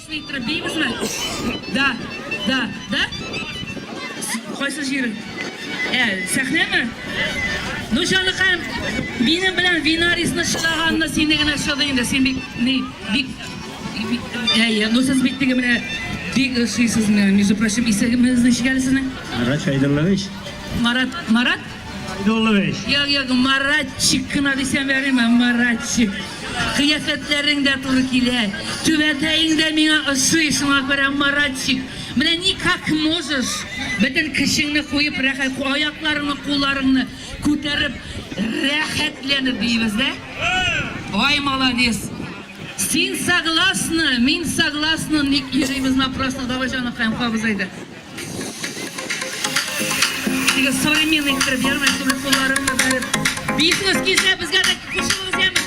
Швейцар деймізме? Да. Қойсы жері? Сәхне ме? Ну, жанықайым, менің білән винарисіні шылағанына сендеген ашылдайын да, сен бек, ну, сіз бектегі міне бек шыйсыз, между прочим, исігіміздің шегәлі сіздің? Марат Шайдоллович. Марат? Шайдоллович. Yok, Maratçık kına desem vereyim ben, Maratçık. Kıyafetlerin de turu kile, tüveteyin de bana ışıyışına göre Maratçık. Bana nikak можешь, bütün kışını koyup, ayaklarını, kollarını көтеріп, рәхәтленіп дейбіз де? Ой, молодец! Сен согласны, мен согласны, ник ереміз напросто, давай жанықайым қабызайды. Современный верный, чтобы колларымны бәріп. Бейсіңіз келсе, бізге де күшіңіз еміз.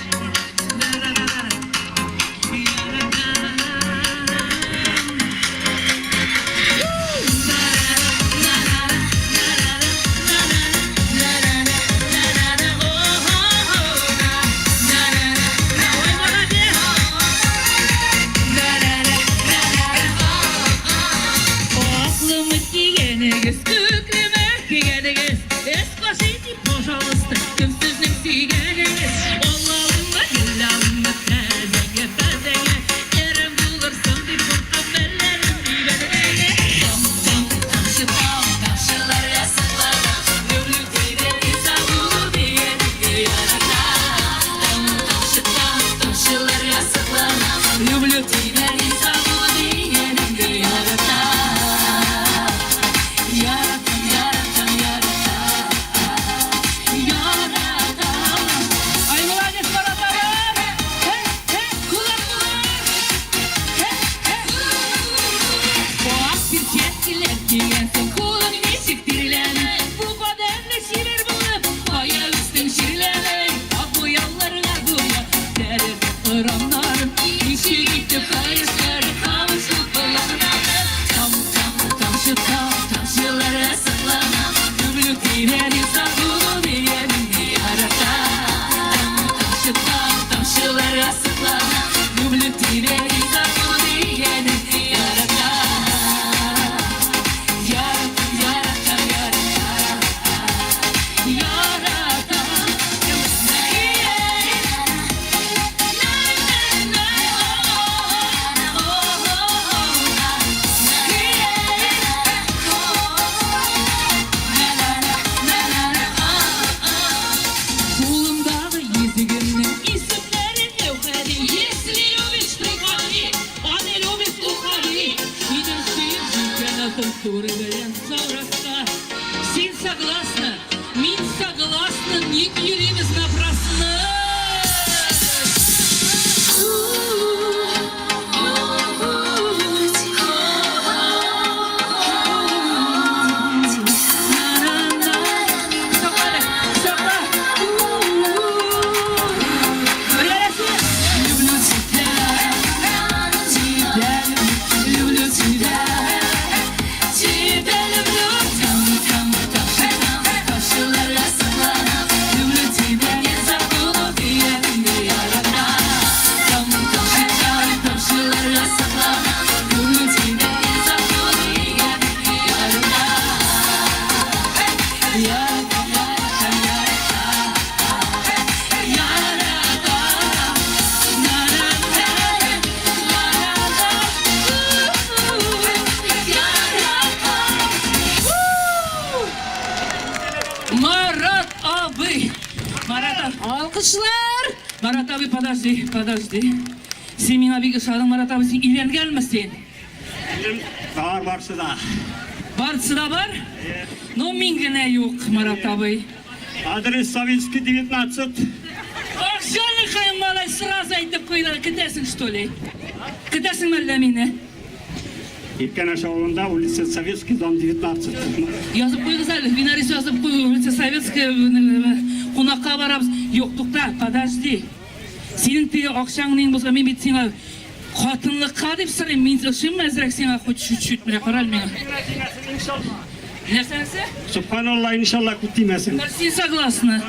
Сен согласна, мен согласна, ник ереміз напросны. Alkışlar. Marat abi, подожди. Sen bana bir kışadın, Marat abi, sen ileri gelmesin. Barsı da. Barsı da var? No mingine yok, Marat abi. Adres Sovetskiy 19. Akşanı kayın malay, sırası aytıp koydular. Gidersin что ли? Gidersin mellemine. İlken aşağılığında улица Советский, дом 19. Yazıp koydular, Vinaris yazıp koydular, улица Советский, konakka varabız. Yoklukta, подожди. Senin tege akşanın bolsa, men bit sana katınlıkka dep sırayım. Men ışım azrak sana чуть-чуть mine qaral mene. Nersense? Subhanallah, inşallah kutlaymasın. Sen согласна.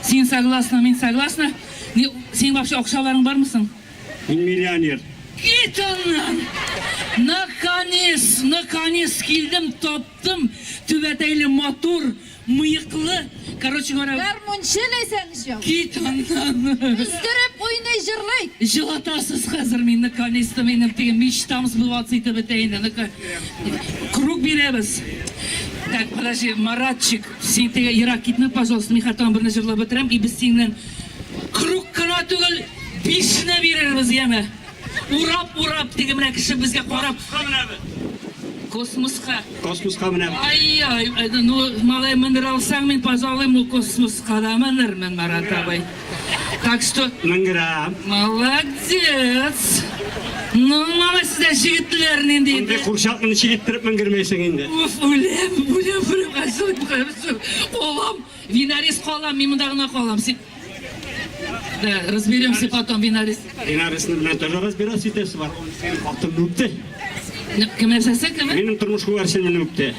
Sen согласна, men согласна. Senin вообще akşaların var mısın? Ben milyoner. Git ondan. наконец келдім, таптым. Түбәтәйлі мотор, мыйықлы. Короче говоря, Гармоншелесеңіз жау. кит андан. Үздіріп ойнай жырлай. Жылатасыз қазір мен наконец-то менің деген мечтам сбываться етіп бітейін. Круг береміз. Так, подожди, Маратчик, сен теге Ирак кетме, пожалуйста, мен хатан бірні жырлап бітірем, и біз сенен круг қана түгіл, бешіне берербіз, еме. Урап, деген мына кіші бізге қарап. Космосқа. Космосқа міне. Ай, ну, малай мінір алсаң, мен, пожалуй, бұл космосқа да мінірмін, Марат абай. Так что... Мінгірам. Молодец. Ну, мама сізде жігітлерінен дейді. Ондай құршақын іші еттіріп мінгірмейсің енді. Уф, өлем, қолам, винарис қолам, мен мұндағына қолам. Да, разберемся потом, винарис. Винарисны білен тоже разбираться етесі бар. Сенің қақтың өпті. Кім әпсәсі, кім? Менің тұрмыш көверсенен өпті.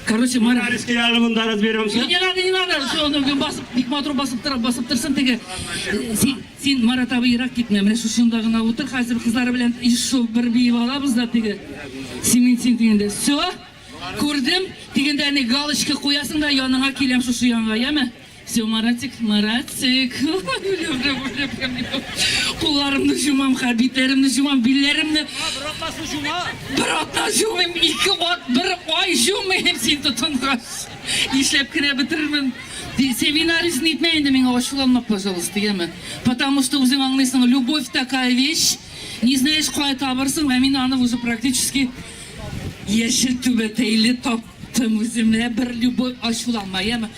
Короче, Марат. Винариске әлі мұнда разберемся. Не надо, соны басып, бикмотор басып тұрсын теге. Сен Марат абы Ирак кетме, міне шушындағына отыр, қазір қыздары білен еще бір бейіп алабыз да теге. Сен дегенде, все, көрдім, дегенде әне галочка қоясың да, яныңа келем шушы янға, еме? Все, Маратик. Қоларымды жұмам, харбитлерімді жұмам, биллерімді. Бір атна жұмам, екі от, бір ой жұмам, сен тұтынғаш. Ишлеп кіре бітірмін. Семинарist нетмейді мен ашуланма, пожалуйста, еме. Потому что өзің аңлайсың, любовь такая вещь, не знаешь, қай табырсың, а мен аны уже практически еші түбетейлі таптым өзіме, бір любовь ашуланма, еме.